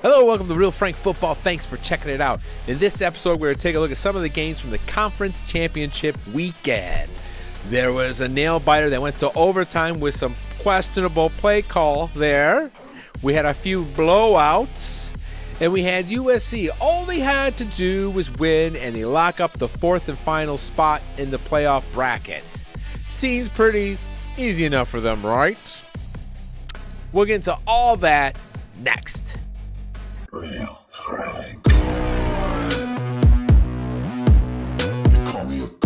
Hello, welcome to Real Frank Football. Thanks for checking it out. In this episode, we're going to take a look at some of the games from the Conference Championship weekend. There was a nail-biter that went to overtime with some questionable play call there. We had a few blowouts, and we had USC. All they had to do was win, and they lock up the fourth and final spot in the playoff bracket. Seems pretty easy enough for them, right? We'll get into all that next. Real Frank. You call me a god.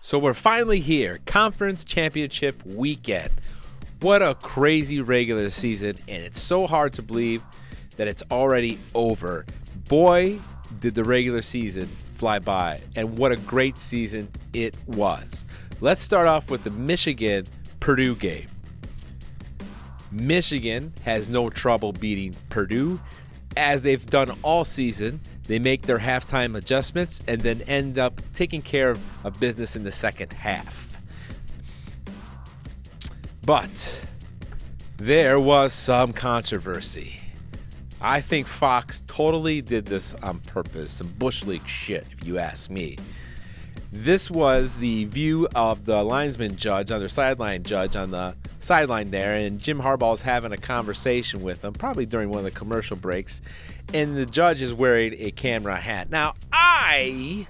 So we're finally here. Conference Championship weekend. What a crazy regular season, and it's so hard to believe that it's already over. Boy, did the regular season fly by, and what a great season it was. Let's start off with the Michigan-Purdue game. Michigan has no trouble beating Purdue. As they've done all season, they make their halftime adjustments and then end up taking care of business in the second half. But there was some controversy. I think Fox totally did this on purpose. Some Bush League shit, if you ask me. This was the view of the linesman judge, on their sideline judge on the sideline there, and Jim Harbaugh's having a conversation with him, probably during one of the commercial breaks, and the judge is wearing a camera hat. Now, I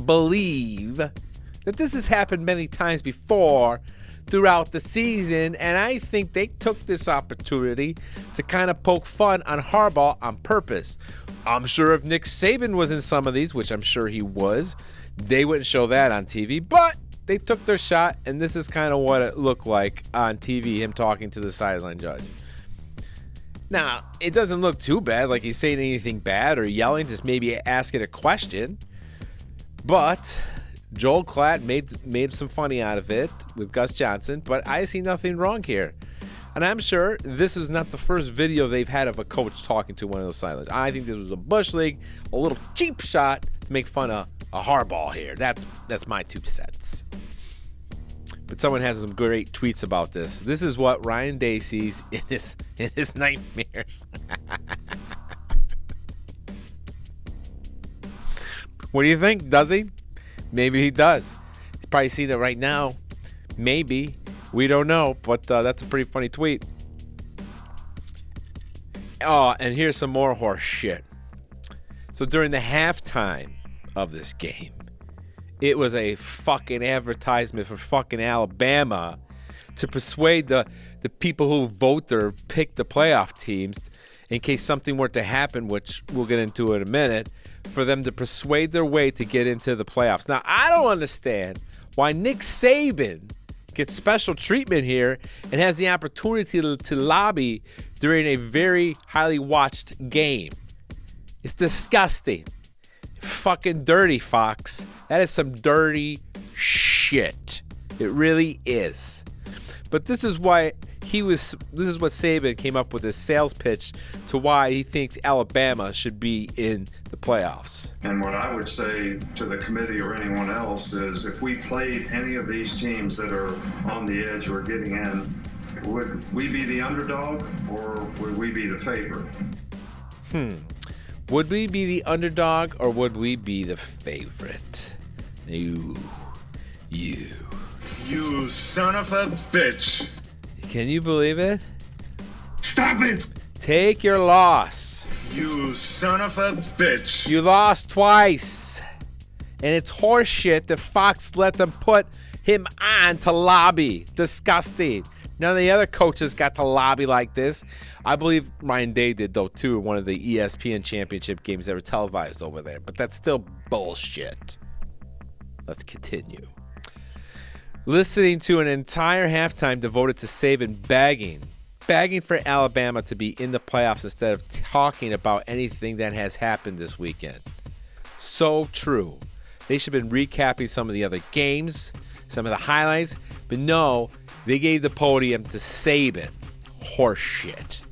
believe that this has happened many times before throughout the season, and I think they took this opportunity to kind of poke fun on Harbaugh on purpose. I'm sure if Nick Saban was in some of these, which I'm sure he was, they wouldn't show that on TV, but they took their shot, and this is kind of what it looked like on TV, him talking to the sideline judge. Now, it doesn't look too bad, like he's saying anything bad or yelling, just maybe asking a question. But Joel Klatt made some funny out of it with Gus Johnson, but I see nothing wrong here. And I'm sure this is not the first video they've had of a coach talking to one of those sidelines. I think this was a Bush League, a little cheap shot to make fun of a Harbaugh here. That's my 2 cents. But someone has some great tweets about this. This is what Ryan Day sees in his nightmares. What do you think? Does he? Maybe he does. He's probably seen it right now. Maybe. We don't know. But that's a pretty funny tweet. Oh, and here's some more horse shit. So during the halftime of this game, it was a fucking advertisement for fucking Alabama to persuade the people who vote or pick the playoff teams, in case something were to happen, which we'll get into in a minute, for them to persuade their way to get into the playoffs. Now, I don't understand why Nick Saban gets special treatment here and has the opportunity to lobby during a very highly watched game. It's disgusting. Fucking dirty, Fox. That is some dirty shit. It really is. But this is what Saban came up with, his sales pitch to why he thinks Alabama should be in the playoffs. And what I would say to the committee or anyone else is, if we played any of these teams that are on the edge or getting in, would we be the underdog or would we be the favorite? Would we be the underdog or would we be the favorite? You son of a bitch. Can you believe it? Stop it! Take your loss. You son of a bitch. You lost twice. And it's horseshit that Fox let them put him on to lobby. Disgusting. None of the other coaches got to lobby like this. I believe Ryan Day did, though, too, in one of the ESPN championship games that were televised over there. But that's still bullshit. Let's continue. Listening to an entire halftime devoted to Saban begging for Alabama to be in the playoffs instead of talking about anything that has happened this weekend. So true. They should have been recapping some of the other games, some of the highlights, but no, they gave the podium to Saban. Horseshit.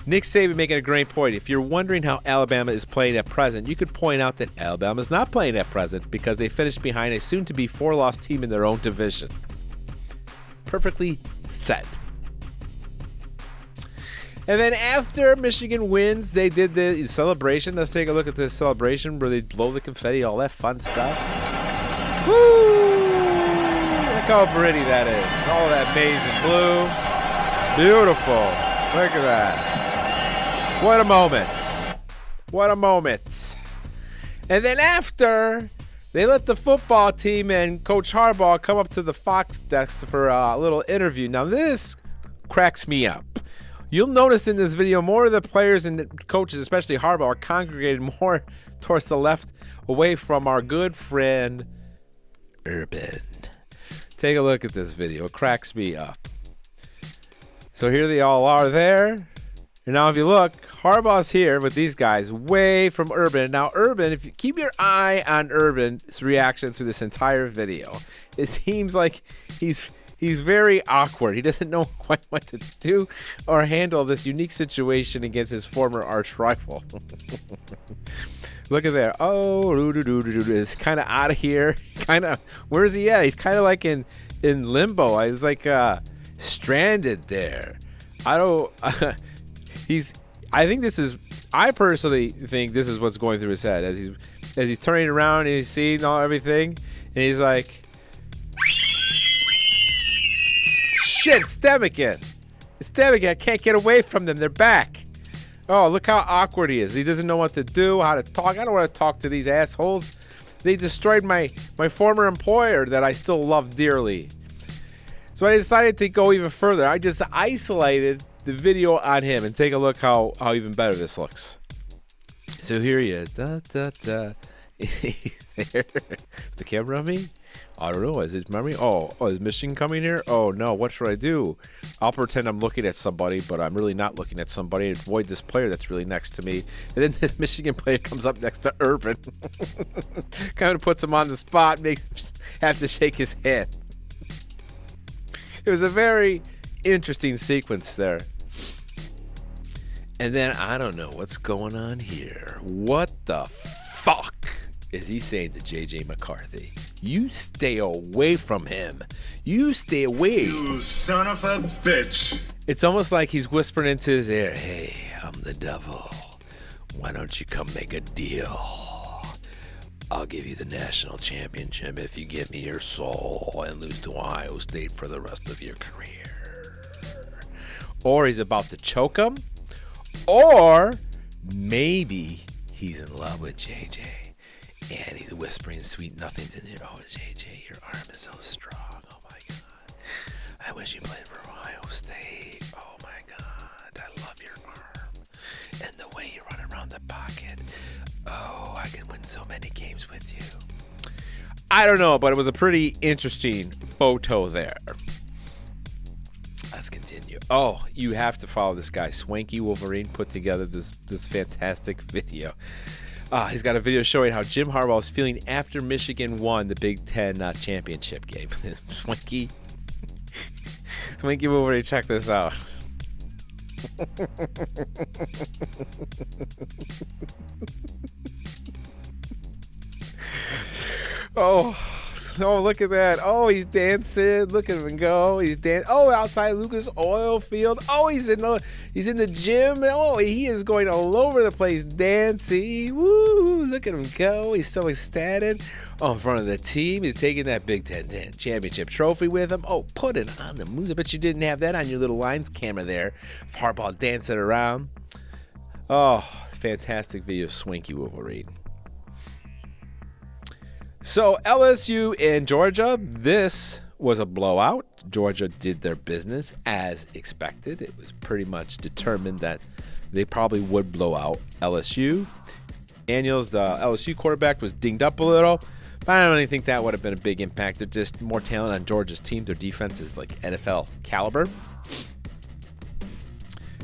Nick Saban making a great point. If you're wondering how Alabama is playing at present, you could point out that Alabama is not playing at present because they finished behind a soon-to-be 4-loss team in their own division. perfectly set. And then after Michigan wins, they did the celebration. Let's take a look at this celebration where they blow the confetti, all that fun stuff. Woo! Look how pretty that is. All that maize and blue. Beautiful. Look at that. What a moment. What a moment. And then after, they let the football team and Coach Harbaugh come up to the Fox desk for a little interview. Now this cracks me up. You'll notice in this video more of the players and coaches, especially Harbaugh, are congregated more towards the left, away from our good friend Urban. Take a look at this video. It cracks me up. So here they all are there. And now if you look, Harbaugh's here with these guys way from Urban. Now Urban, if you keep your eye on Urban's reaction through this entire video, it seems like he's very awkward. He doesn't know quite what to do or handle this unique situation against his former arch rival. Look at there. Oh, it's kind of out of here. Kind of, where's he at? He's kind of like in limbo. He's like stranded there. I personally think this is what's going through his head as he's turning around and he's seeing everything, and he's like, shit, it's them again. It's them again. I can't get away from them. They're back. Oh, look how awkward he is. He doesn't know what to do, how to talk. I don't want to talk to these assholes. They destroyed my former employer that I still love dearly. So I decided to go even further. I just isolated the video on him and take a look how even better this looks. So here he is. Da, da, da. Is he there? Is the camera on me? I don't know. Is it memory? Oh, is Michigan coming here? Oh, no. What should I do? I'll pretend I'm looking at somebody, but I'm really not looking at somebody. Avoid this player that's really next to me. And then this Michigan player comes up next to Urban. Kind of puts him on the spot, makes him have to shake his head. It was a very interesting sequence there. And then I don't know what's going on here. What the fuck is he saying to J.J. McCarthy? You stay away from him. You stay away. You son of a bitch. It's almost like he's whispering into his ear, hey, I'm the devil. Why don't you come make a deal? I'll give you the national championship if you give me your soul and lose to Ohio State for the rest of your career. Or he's about to choke him. Or maybe he's in love with JJ and he's whispering sweet nothings in here. Oh, JJ, your arm is so strong. Oh my God. I wish you played for Ohio State. Oh my God. I love your arm and the way you run around the pocket. Oh, I could win so many games with you. I don't know, but it was a pretty interesting photo there. Let's continue. Oh, you have to follow this guy. Swanky Wolverine put together this fantastic video. He's got a video showing how Jim Harbaugh is feeling after Michigan won the Big Ten championship game. Swanky Wolverine, check this out. Oh, look at that. Oh, he's dancing. Look at him go. He's dancing. Oh, outside Lucas Oil Field. Oh, he's in the gym. Oh, he is going all over the place dancing. Woo, look at him go. He's so ecstatic. Oh, in front of the team. He's taking that Big Ten championship trophy with him. Oh, put it on the moves. I bet you didn't have that on your little lines camera there. Harbaugh dancing around. Oh, fantastic video, Swanky Wolverine. So LSU and Georgia, this was a blowout. Georgia did their business as expected. It was pretty much determined that they probably would blow out LSU. Daniels, the LSU quarterback, was dinged up a little, but I don't really think that would have been a big impact. There's just more talent on Georgia's team. Their defense is like NFL caliber.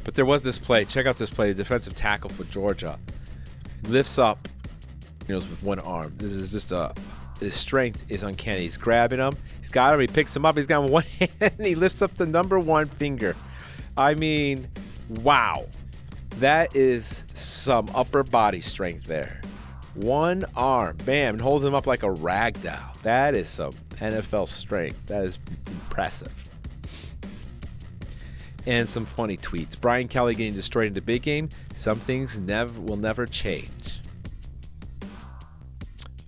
But there was this play. Check out this play. The defensive tackle for Georgia lifts up with one arm. This is just his strength is uncanny. He's grabbing him. He's got him. He picks him up. He's got him one hand. And he lifts up the number one finger. I mean, wow. That is some upper body strength there. One arm. Bam. And holds him up like a rag doll. That is some NFL strength. That is impressive. And some funny tweets. Brian Kelly getting destroyed in the big game. Some things will never change.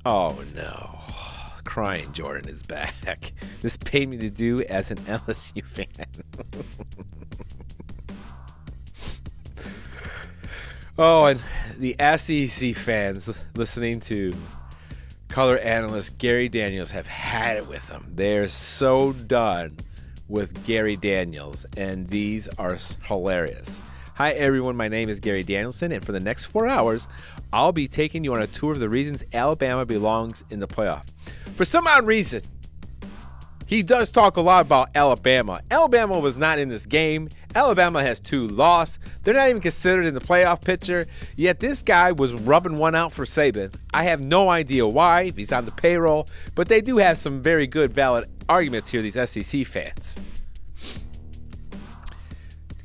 Oh no. Crying Jordan is back. This paid me to do as an LSU fan. Oh, and the SEC fans listening to color analyst Gary Daniels have had it with him. They're so done with Gary Daniels, and these are hilarious. Hi everyone, my name is Gary Danielson, and for the next 4 hours, I'll be taking you on a tour of the reasons Alabama belongs in the playoff. For some odd reason, he does talk a lot about Alabama. Alabama was not in this game. Alabama has 2 losses. They're not even considered in the playoff picture. Yet this guy was rubbing one out for Saban. I have no idea why, if he's on the payroll, but they do have some very good, valid arguments here, these SEC fans.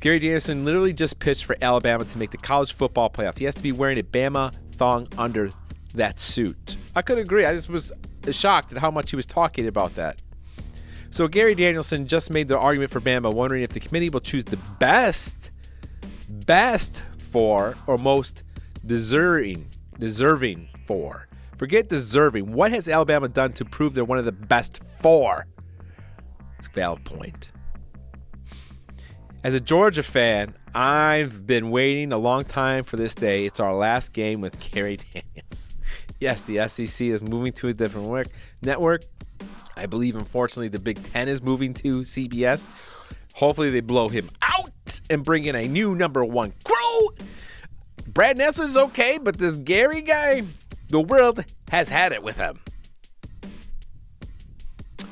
Gary Danielson literally just pitched for Alabama to make the college football playoff. He has to be wearing a Bama thong under that suit. I could agree. I just was shocked at how much he was talking about that. So Gary Danielson just made the argument for Bama, wondering if the committee will choose the best for or most deserving for. Forget deserving. What has Alabama done to prove they're one of the best 4? It's a valid point. As a Georgia fan, I've been waiting a long time for this day. It's our last game with Gary Daniels. Yes, the SEC is moving to a different network. I believe, unfortunately, the Big Ten is moving to CBS. Hopefully, they blow him out and bring in a new number 1 crew. Brad Nessler's okay, but this Gary guy, the world has had it with him.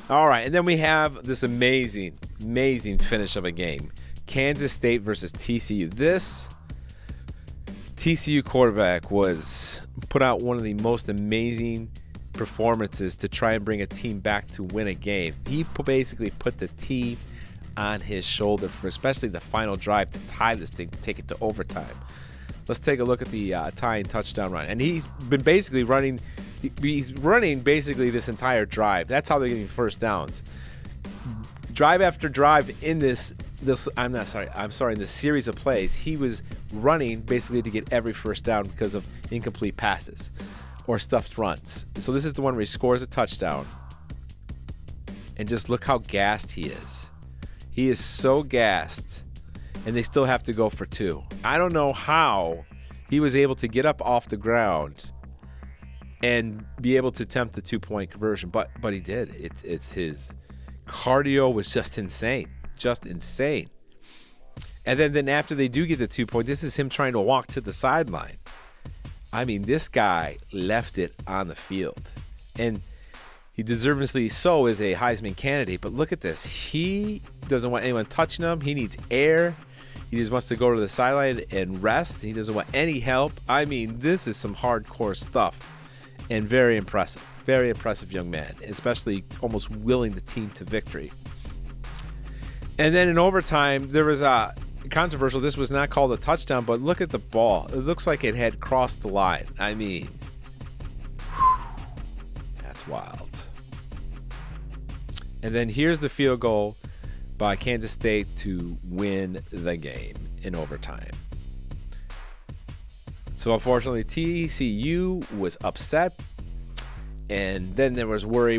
All right, and then we have this amazing finish of a game. Kansas State versus TCU. This TCU quarterback put out one of the most amazing performances to try and bring a team back to win a game. He basically put the team on his shoulder for especially the final drive to tie this thing, to take it to overtime. Let's take a look at the tying touchdown run. And he's been basically running basically this entire drive. That's how they're getting first downs. Drive after drive in this series of plays, he was running basically to get every first down because of incomplete passes or stuffed runs. So this is the one where he scores a touchdown. And just look how gassed he is. He is so gassed, and they still have to go for 2. I don't know how he was able to get up off the ground and be able to attempt the 2-point conversion, but he did. It's his cardio was just insane. And then after they do get the 2-point, this is him trying to walk to the sideline. I mean, this guy left it on the field. And he deservedly so is a Heisman candidate. But look at this. He doesn't want anyone touching him. He needs air. He just wants to go to the sideline and rest. He doesn't want any help. I mean, this is some hardcore stuff. And very impressive. Very impressive young man. Especially almost willing the team to victory. And then in overtime, there was a controversial. This was not called a touchdown, but look at the ball. It looks like it had crossed the line. I mean, that's wild. And then here's the field goal by Kansas State to win the game in overtime. So unfortunately, TCU was upset. And then there was worry,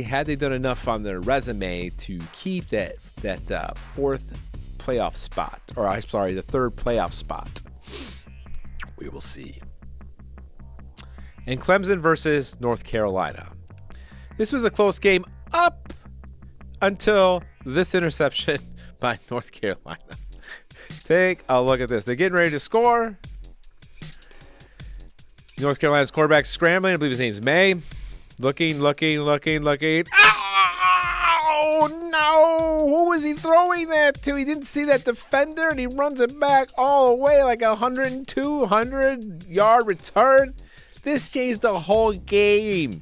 had they done enough on their resume to keep that 4th playoff spot, or I'm sorry, the 3rd playoff spot. We will see. And Clemson versus North Carolina. This was a close game up until this interception by North Carolina. Take a look at this. They're getting ready to score. North Carolina's quarterback scrambling. I believe his name's May. Looking. Oh, no. Who was he throwing that to? He didn't see that defender, and he runs it back all the way like a 100-yard return. This changed the whole game.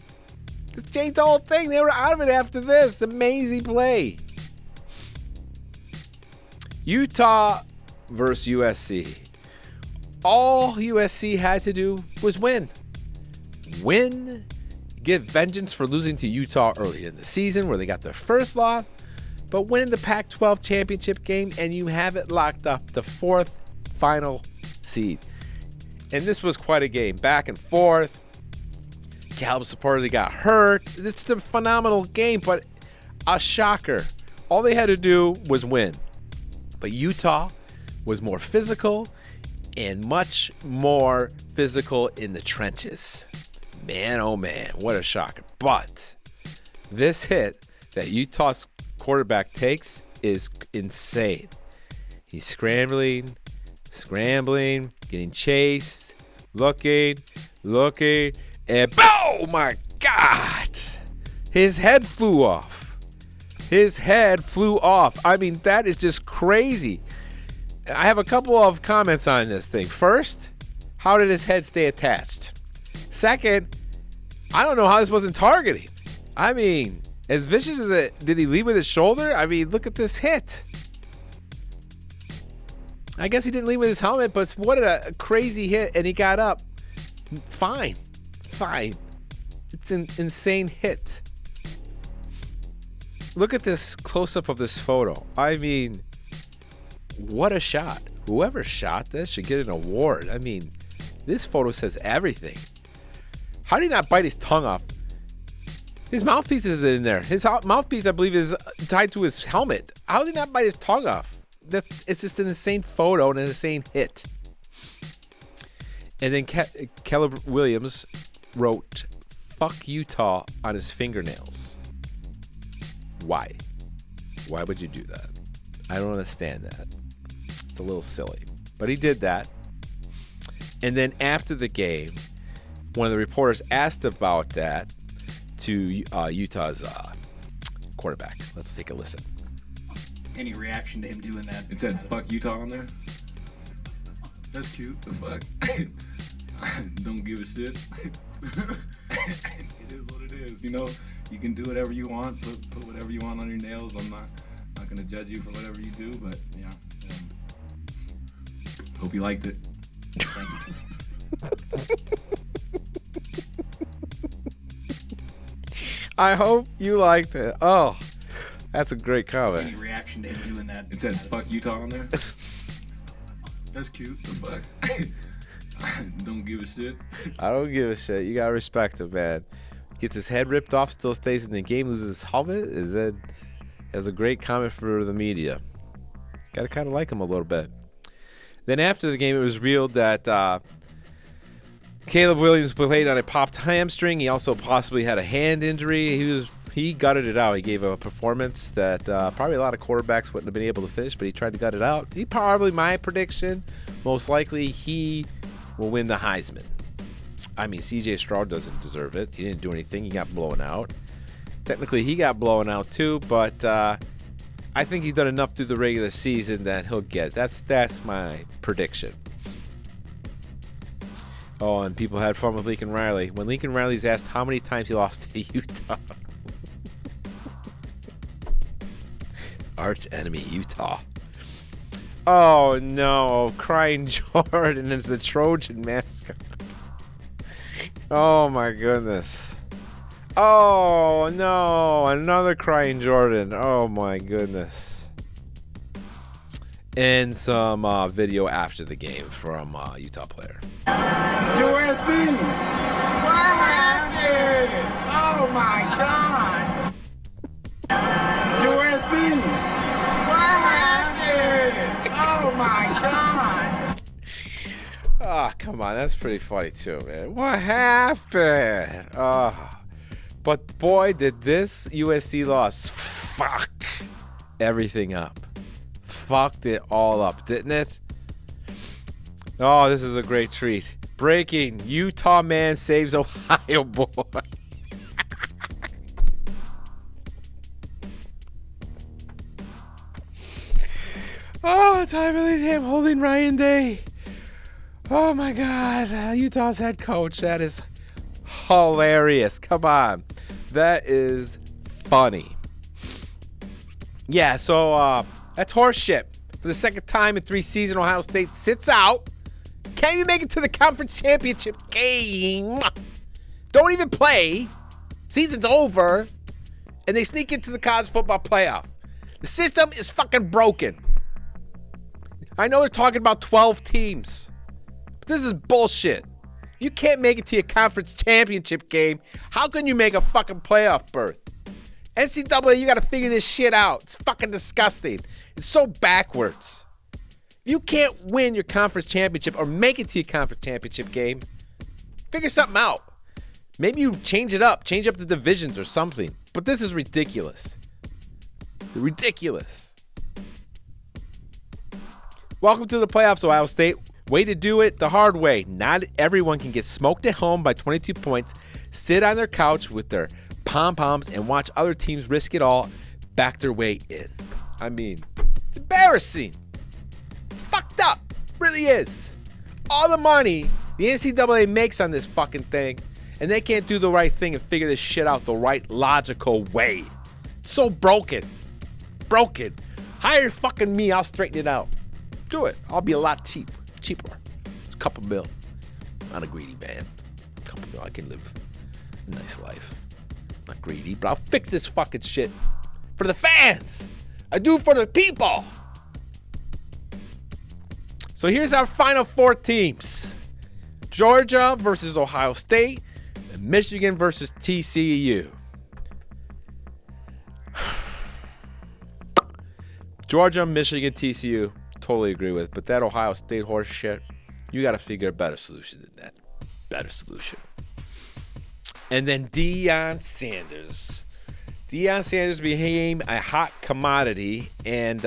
This changed the whole thing. They were out of it after this. Amazing play. Utah versus USC. All USC had to do was win. Get vengeance for losing to Utah early in the season where they got their first loss. but winning the Pac-12 championship game, and you have it locked up, the 4th final seed. And this was quite a game, back and forth. Caleb supposedly got hurt. This is a phenomenal game, but a shocker. All they had to do was win. But Utah was more physical and much more physical in the trenches. Man, oh man, what a shocker. But this hit that Utah's quarterback takes is insane. He's scrambling, getting chased, looking, and oh my God! His head flew off. I mean, that is just crazy. I have a couple of comments on this thing. First, how did his head stay attached? Second, I don't know how this wasn't targeting. I mean, as vicious as it, did he lead with his shoulder? I mean, look at this hit. I guess he didn't lead with his helmet, but what a crazy hit, and he got up. Fine. It's an insane hit. Look at this close-up of this photo. I mean, what a shot. Whoever shot this should get an award. I mean, this photo says everything. How did he not bite his tongue off? His mouthpiece is in there. His mouthpiece, I believe, is tied to his helmet. How did he not bite his tongue off? It's just an insane photo and an insane hit. And then Caleb Williams wrote, "Fuck Utah" on his fingernails. Why? Why would you do that? I don't understand that. It's a little silly. But he did that. And then after the game, one of the reporters asked about that to Utah's quarterback. Let's take a listen. Any reaction to him doing that? It said "fuck Utah" on there. That's cute. The fuck? Don't give a shit. It is what it is. You know, you can do whatever you want. Put whatever you want on your nails. I'm not gonna judge you for whatever you do. But yeah. Hope you liked it. Thank you. I hope you liked it. Oh, that's a great comment. Any reaction to him doing that? It said "fuck Utah" on there. That's cute. The fuck? Don't give a shit. I don't give a shit. You gotta respect him, man. Gets his head ripped off, still stays in the game, loses his helmet, and then has a great comment for the media. Gotta kind of like him a little bit. Then after the game, it was revealed that Caleb Williams played on a popped hamstring. He also possibly had a hand injury. He gutted it out. He gave a performance that probably a lot of quarterbacks wouldn't have been able to finish, but he tried to gut it out. He probably, my prediction, most likely he will win the Heisman. I mean, C.J. Stroud doesn't deserve it. He didn't do anything. He got blown out. Technically, he got blown out too, but I think he's done enough through the regular season that he'll get it. That's my prediction. Oh, and people had fun with Lincoln Riley. When Lincoln Riley's asked how many times he lost to Utah. His arch enemy, Utah. Oh, no. Crying Jordan is the Trojan mascot. Oh, my goodness. Oh, no. Another crying Jordan. Oh, my goodness. And some video after the game from Utah player. USC! What happened? Oh my God! USC! What happened? Oh my God! Oh, come on. That's pretty funny too, man. What happened? Oh. But boy, did this USC loss fuck everything up. Fucked it all up, didn't it? Oh, this is a great treat. Breaking: Utah man saves Ohio boy. Oh, Tyler Ham holding Ryan Day. Oh my God, Utah's head coach. That is hilarious. Come on, that is funny. Yeah, so that's horseshit. For the second time in 3 seasons, Ohio State sits out. Can't even make it to the conference championship game. Don't even play. Season's over. And they sneak into the college football playoff. The system is fucking broken. I know they're talking about 12 teams, but this is bullshit. If you can't make it to your conference championship game, how can you make a fucking playoff berth? NCAA, you gotta figure this shit out. It's fucking disgusting. It's so backwards. If you can't win your conference championship or make it to your conference championship game, figure something out. Maybe you change it up. Change up the divisions or something. But this is ridiculous. Ridiculous. Welcome to the playoffs, Ohio State. Way to do it the hard way. Not everyone can get smoked at home by 22 points, sit on their couch with their pom-poms, and watch other teams risk it all, back their way in. I mean, it's embarrassing. It's fucked up. It really is. All the money the NCAA makes on this fucking thing, and they can't do the right thing and figure this shit out the right logical way. It's so broken. Broken. Hire fucking me. I'll straighten it out. Do it. I'll be a lot cheaper. A couple mil. Not a greedy man. A couple mil. I can live a nice life. Not greedy, but I'll fix this fucking shit for the fans. I do it for the people. So here's our final four teams. Georgia versus Ohio State, and Michigan versus TCU. Georgia, Michigan, TCU, totally agree with. But that Ohio State horse shit, you got to figure a better solution than that. Better solution. And then Deion Sanders. Deion Sanders became a hot commodity, and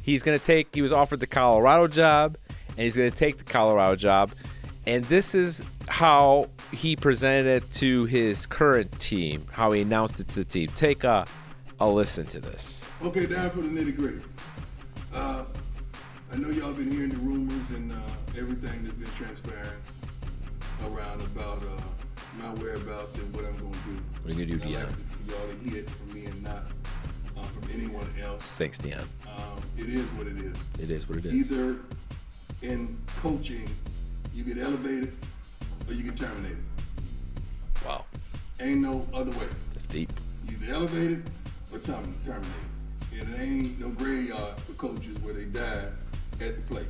he was offered the Colorado job, and he's going to take the Colorado job. And this is how he presented it to his current team, how he announced it to the team. Take a listen to this. Okay, down for the nitty-gritty. I know y'all been hearing the rumors and everything that's been transpiring around about my whereabouts and what I'm going to do. What are you going to do, Deion? I'd like for y'all to hear it from me and not from anyone else. Thanks, Deion. It is what it is. It is what it is. Either in coaching, you get elevated or you get terminated. Wow. Ain't no other way. That's deep. You either elevated or terminated. And it ain't no graveyard for coaches where they die at the place.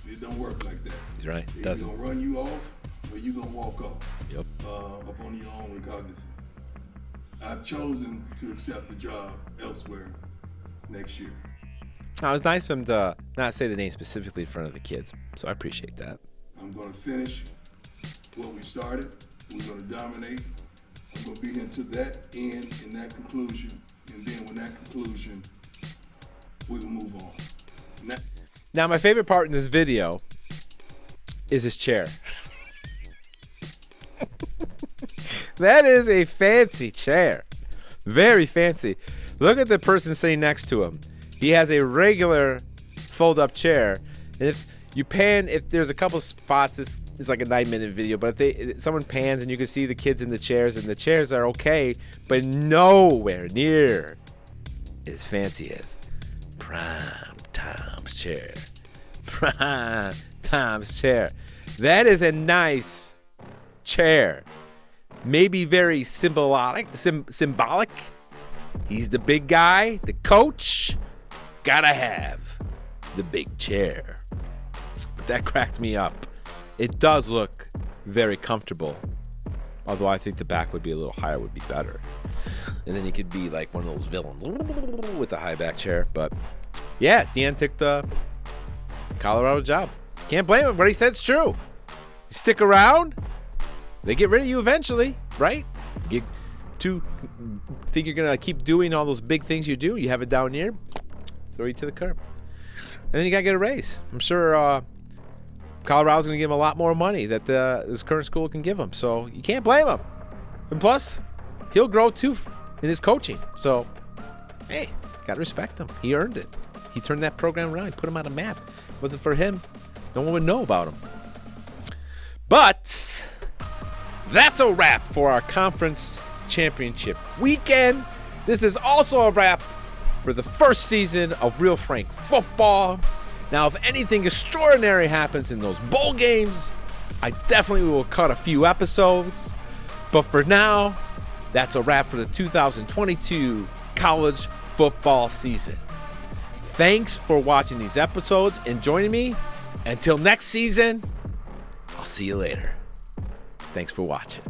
It don't work like that. He's right. It They're doesn't. gonna run you off or you gonna walk off. Yep. Upon your own recognizance. I've chosen to accept the job elsewhere next year. It was nice of him to not say the name specifically in front of the kids, so I appreciate that. I'm going to finish what we started. We're going to dominate. I'm going to be into that end and that conclusion. And then when that conclusion, we will move on. Now, my favorite part in this video is his chair. That is a fancy chair. Very fancy. Look at the person sitting next to him. He has a regular fold-up chair. And if there's a couple spots, it's like a 9-minute video, but if someone pans and you can see the kids in the chairs, and the chairs are okay, but nowhere near as fancy as Prime Time's chair. Prime Time's chair. That is a nice chair. Maybe very symbolic. He's the big guy, the coach. Gotta have the big chair. But that cracked me up. It does look very comfortable. Although I think the back would be a little higher would be better. And then he could be like one of those villains with the high back chair. But yeah, Deion took the Colorado job. Can't blame him. What he said's true. You stick around, they get rid of you eventually, right? You think you're gonna keep doing all those big things you do? You have it down here, throw you to the curb, and then you gotta get a raise. I'm sure Colorado's gonna give him a lot more money that this current school can give him. So you can't blame him. And plus, he'll grow too in his coaching. So hey, gotta respect him. He earned it. He turned that program around. He put him on a map. If it wasn't for him, no one would know about him. But that's a wrap for our conference championship weekend. This is also a wrap for the first season of Real Frank football. Now, if anything extraordinary happens in those bowl games, I definitely will cut a few episodes. But for now, that's a wrap for the 2022 college football season. Thanks for watching these episodes and joining me. Until next season, I'll see you later. Thanks for watching.